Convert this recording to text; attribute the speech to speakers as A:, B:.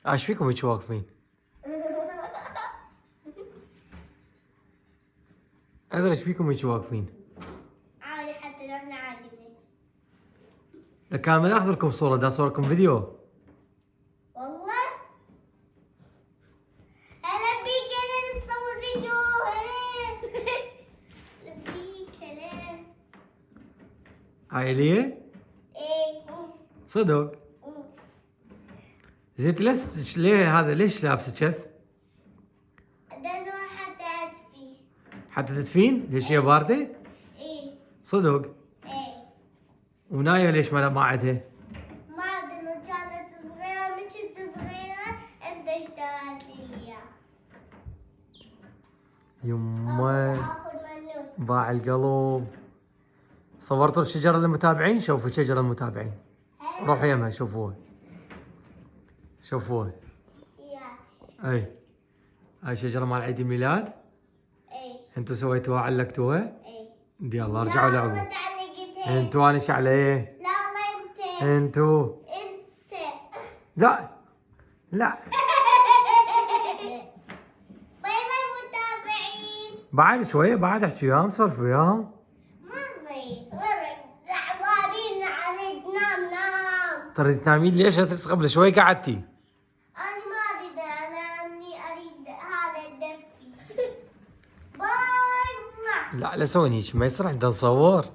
A: ايش فيكم هيك واقفين؟ ادري ايش فيكم هيك واقفين؟
B: عادي حتى لو احنا عاجبني.
A: لك كان ما اخذ لكم صورة، دا اصور لكم فيديو.
B: والله هلا بيك هلا نصور فيديو هلا بيك هلا.
A: عائلية؟
B: ايه
A: صدق؟ زين انت ليه هذا ليش لابسه كذ؟
B: بدنا نروح حتى أدفي.
A: حتى تدفين؟ ليش هي باردة؟
B: ايه
A: صدق؟
B: ايه
A: ونايا ليش ما عندها؟
B: ما عندنا كانت صغيرة من كنت صغيرة انت اشتريت لي اياه.
A: يما
B: اخذ منوش.
A: باع القلب. صورتوا الشجرة للمتابعين؟ شوفوا شجرة المتابعين. روحوا يمها شوفوها. شوفوها.
B: ياتي.
A: اي هاي شجرة مال عيد الميلاد.
B: ايه
A: انتوا سويتوها علقتوها؟
B: ايه.
A: يلا ارجعوا
B: لا
A: لعبوا.
B: والله تعلقتها.
A: انتوا انا عليه؟
B: لا والله انت.
A: انتوا
B: انت.
A: لا لا
B: باي باي متابعين.
A: بعد شوية بعد احكي وياهم سولفوا وياهم.
B: مري تعبانين عليك نام نام.
A: ترى تنامين ليش؟ قبل شوي قعدتي.
B: أنا ما أريد أني أريد هذا الدفي. باي.
A: لا لا سوين هيك ما يصير عندنا نصور.